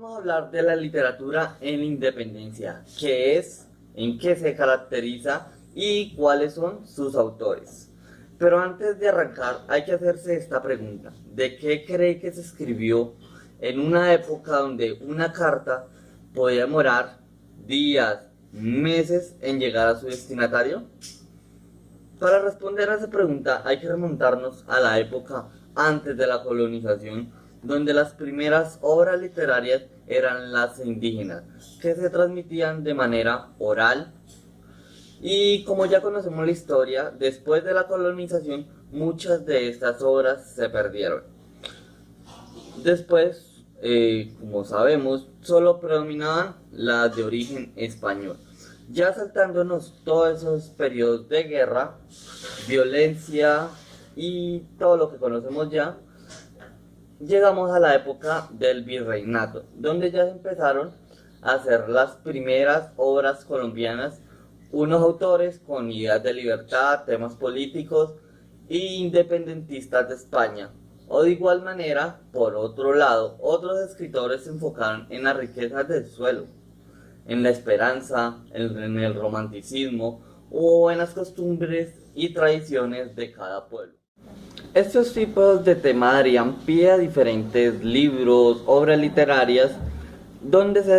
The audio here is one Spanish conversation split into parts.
vamos a hablar de la literatura en la independencia, qué es, en qué se caracteriza y cuáles son sus autores. Pero antes de arrancar hay que hacerse esta pregunta: ¿de qué cree que se escribió en una época donde una carta podía demorar días, meses en llegar a su destinatario? Para responder a esa pregunta hay que remontarnos a la época antes de la colonización, donde las primeras obras literarias eran las indígenas, que se transmitían de manera oral. Y como ya conocemos la historia, después de la colonización muchas de estas obras se perdieron. Después, como sabemos, solo predominaban las de origen español. Ya saltándonos todos esos periodos de guerra, violencia y todo lo que conocemos ya, llegamos a la época del virreinato, donde ya empezaron a hacer las primeras obras colombianas unos autores con ideas de libertad, temas políticos e independentistas de España. O de igual manera, por otro lado, otros escritores se enfocaron en las riquezas del suelo, en la esperanza, en el romanticismo o en las costumbres y tradiciones de cada pueblo. Estos tipos de tema darían pie a diferentes libros, obras literarias, donde se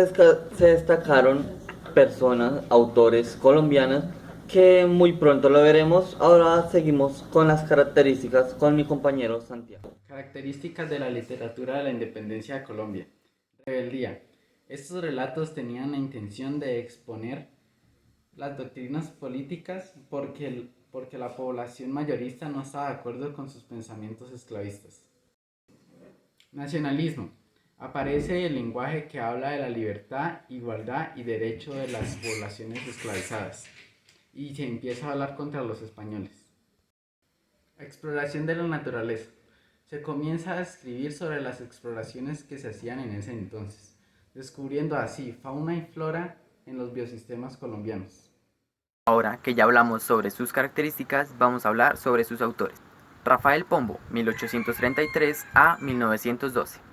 destacaron personas, autores colombianos, que muy pronto lo veremos. Ahora seguimos con las características con mi compañero Santiago. Características de la literatura de la independencia de Colombia. Rebeldía. Estos relatos tenían la intención de exponer las doctrinas políticas porque la población mayorista no estaba de acuerdo con sus pensamientos esclavistas. Nacionalismo. Aparece el lenguaje que habla de la libertad, igualdad y derecho de las poblaciones esclavizadas, y se empieza a hablar contra los españoles. Exploración de la naturaleza. Se comienza a escribir sobre las exploraciones que se hacían en ese entonces, descubriendo así fauna y flora en los biosistemas colombianos. Ahora que ya hablamos sobre sus características, vamos a hablar sobre sus autores. Rafael Pombo, 1833 a 1912.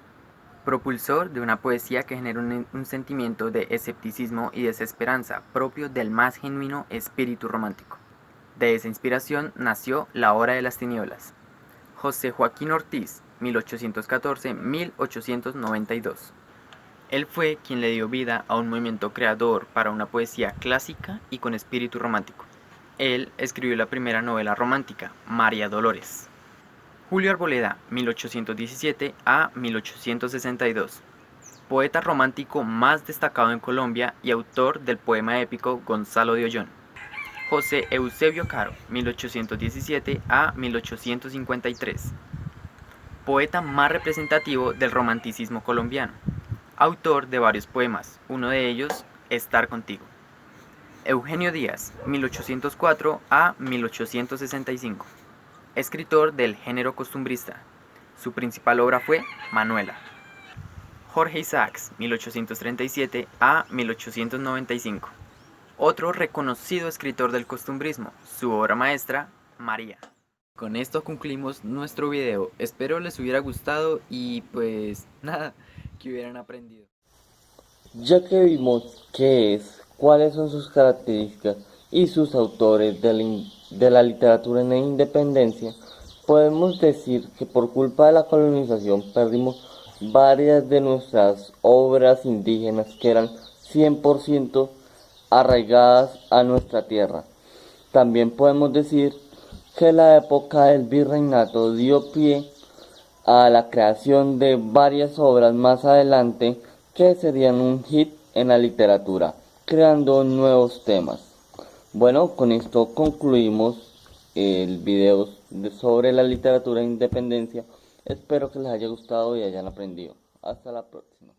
Propulsor de una poesía que genera un sentimiento de escepticismo y desesperanza propio del más genuino espíritu romántico. De esa inspiración nació La Hora de las Tinieblas. José Joaquín Ortiz, 1814-1892. Él fue quien le dio vida a un movimiento creador para una poesía clásica y con espíritu romántico. Él escribió la primera novela romántica, María Dolores. Julio Arboleda, 1817 a 1862. Poeta romántico más destacado en Colombia y autor del poema épico Gonzalo de Ollón. José Eusebio Caro, 1817 a 1853. Poeta más representativo del romanticismo colombiano. Autor de varios poemas, uno de ellos, Estar contigo. Eugenio Díaz, 1804 a 1865. Escritor del género costumbrista. Su principal obra fue Manuela. Jorge Isaacs, 1837 a 1895. Otro reconocido escritor del costumbrismo, su obra maestra, María. Con esto concluimos nuestro video. Espero les hubiera gustado y pues nada, que hubieran aprendido. Ya que vimos qué es, cuáles son sus características y sus autores de la literatura en la independencia, podemos decir que por culpa de la colonización perdimos varias de nuestras obras indígenas que eran 100% arraigadas a nuestra tierra. También podemos decir que la época del virreinato dio pie a la creación de varias obras más adelante que serían un hit en la literatura, creando nuevos temas. Bueno, con esto concluimos el video sobre la literatura de independencia. Espero que les haya gustado y hayan aprendido. Hasta la próxima.